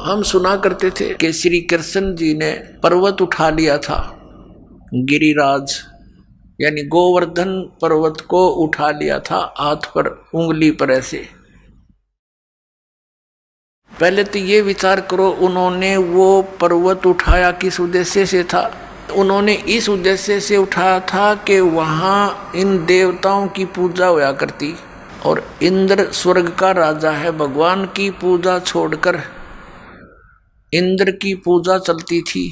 हम सुना करते थे कि श्री कृष्ण जी ने पर्वत उठा लिया था, गिरिराज यानी गोवर्धन पर्वत को उठा लिया था हाथ पर, उंगली पर ऐसे। पहले तो ये विचार करो, उन्होंने वो पर्वत उठाया किस उद्देश्य से था? उन्होंने इस उद्देश्य से उठाया था कि वहाँ इन देवताओं की पूजा होया करती, और इंद्र स्वर्ग का राजा है, भगवान की पूजा छोड़कर इंद्र की पूजा चलती थी।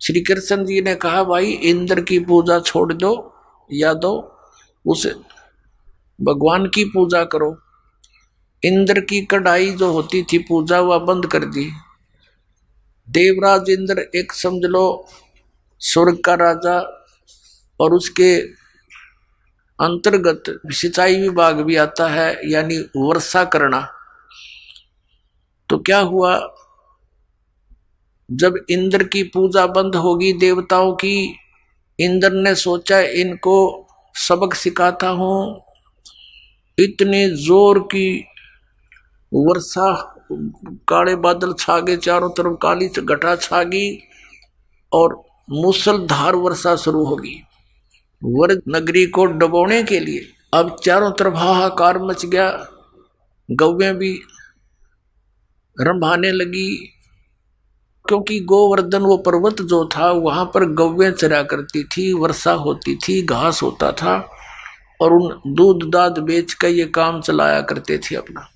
श्री कृष्ण जी ने कहा भाई इंद्र की पूजा छोड़ दो, या दो उस भगवान की पूजा करो। इंद्र की कढ़ाई जो होती थी पूजा, वह बंद कर दी। देवराज इंद्र एक समझ लो स्वर्ग का राजा, और उसके अंतर्गत सिंचाई विभाग भी आता है, यानी वर्षा करना। तो क्या हुआ, जब इंद्र की पूजा बंद होगी देवताओं की, इंद्र ने सोचा इनको सबक सिखाता हूं। इतने जोर की वर्षा, काले बादल छा गए, चारों तरफ काली घटा छा गई और मूसलधार वर्षा शुरू होगी वर्ग नगरी को डुबोने के लिए। अब चारों तरफ हाहाकार मच गया, गौवें भी रंभाने लगी, क्योंकि गोवर्धन वो पर्वत जो था वहां पर गौवें चरा करती थी, वर्षा होती थी, घास होता था, और उन दूध दाद बेच कर ये काम चलाया करते थे अपना।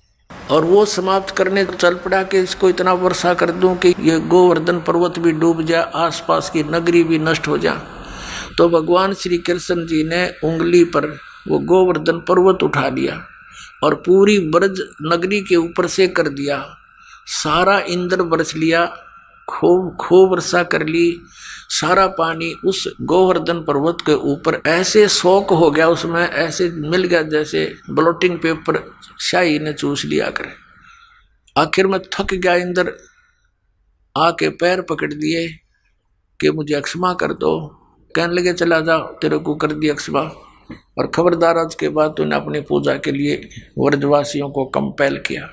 और वो समाप्त करने चल पड़ा कि इसको इतना वर्षा कर दूं कि ये गोवर्धन पर्वत भी डूब जाए, आसपास की नगरी भी नष्ट हो जाए। तो भगवान श्री कृष्ण जी ने उंगली पर वो गोवर्धन पर्वत उठा लिया और पूरी ब्रज नगरी के ऊपर से कर दिया। सारा इंद्र बरस लिया, खूब वर्षा कर ली, सारा पानी उस गोवर्धन पर्वत के ऊपर ऐसे सोख हो गया, उसमें ऐसे मिल गया जैसे ब्लोटिंग पेपर शाही ने चूस लिया करे। आखिर में थक गया इंद्र, आके पैर पकड़ दिए कि मुझे अक्षमा कर दो। कहने लगे चला जाओ, तेरे को कर दिया अक्षमा, और खबरदार आज के बाद तूने अपनी पूजा के लिए व्रजवासियों को कंपेल किया।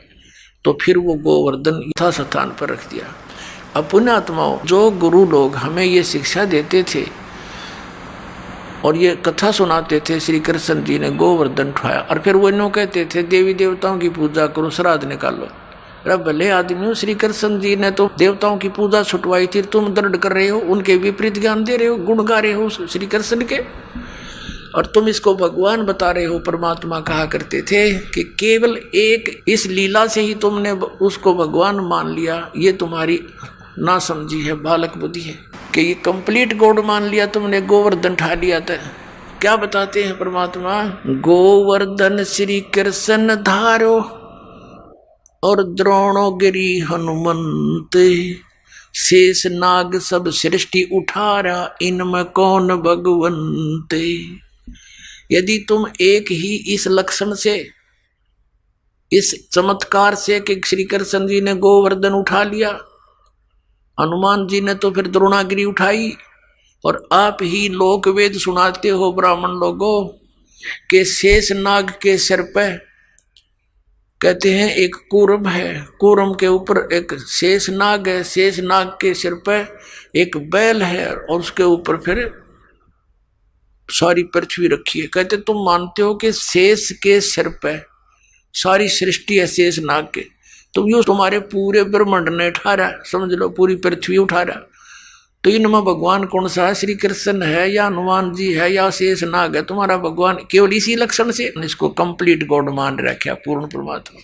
तो फिर वो गोवर्धन यथा स्थान पर रख दिया। अब पुण्यात्माओं, जो गुरु लोग हमें ये शिक्षा देते थे और ये कथा सुनाते थे, श्री कृष्ण जी ने गोवर्धन उठाया, और फिर वो इन्हों कहते थे देवी देवताओं की पूजा करो, श्राद्ध निकालो। अरे भले आदमी हो, श्री कृष्ण जी ने तो देवताओं की पूजा छुटवाई थी, तुम दर्द कर रहे हो, उनके विपरीत ज्ञान दे रहे हो, गुण गा रहे हो श्री कृष्ण के, और तुम इसको भगवान बता रहे हो। परमात्मा कहा करते थे कि केवल एक इस लीला से ही तुमने उसको भगवान मान लिया, ये तुम्हारी ना समझी है, बालक बुद्धि है, कि ये कंप्लीट गॉड मान लिया तुमने, गोवर्धन उठा लिया था। क्या बताते हैं परमात्मा, गोवर्धन श्री कृष्ण धारो और द्रोणोगिरी हनुमंत, शेष नाग सब सृष्टि उठारा, इनमें कौन भगवंत। यदि तुम एक ही इस लक्षण से, इस चमत्कार से कि श्री कृष्ण जी ने गोवर्धन उठा लिया, हनुमान जी ने तो फिर द्रोणागिरी उठाई, और आप ही लोक वेद सुनाते हो ब्राह्मण लोगों के शेष नाग के सिर पे कहते हैं एक कूर्म है, कूर्म के ऊपर एक शेष नाग है, शेष नाग के सिर पे एक बैल है, और उसके ऊपर फिर सारी पृथ्वी रखी है। कहते तुम मानते हो कि शेष के सिर पे सारी सृष्टि है शेष नाग के, तुम यूं तुम्हारे पूरे ब्रह्मांड ने उठा रहा, समझ लो पूरी पृथ्वी उठा रहा। तो इनमें भगवान कौन सा है, श्री कृष्ण है या हनुमान जी है या शेष नाग है? तुम्हारा भगवान केवल इसी लक्षण से इसको कंप्लीट गॉड मान रखा, पूर्ण परमात्मा।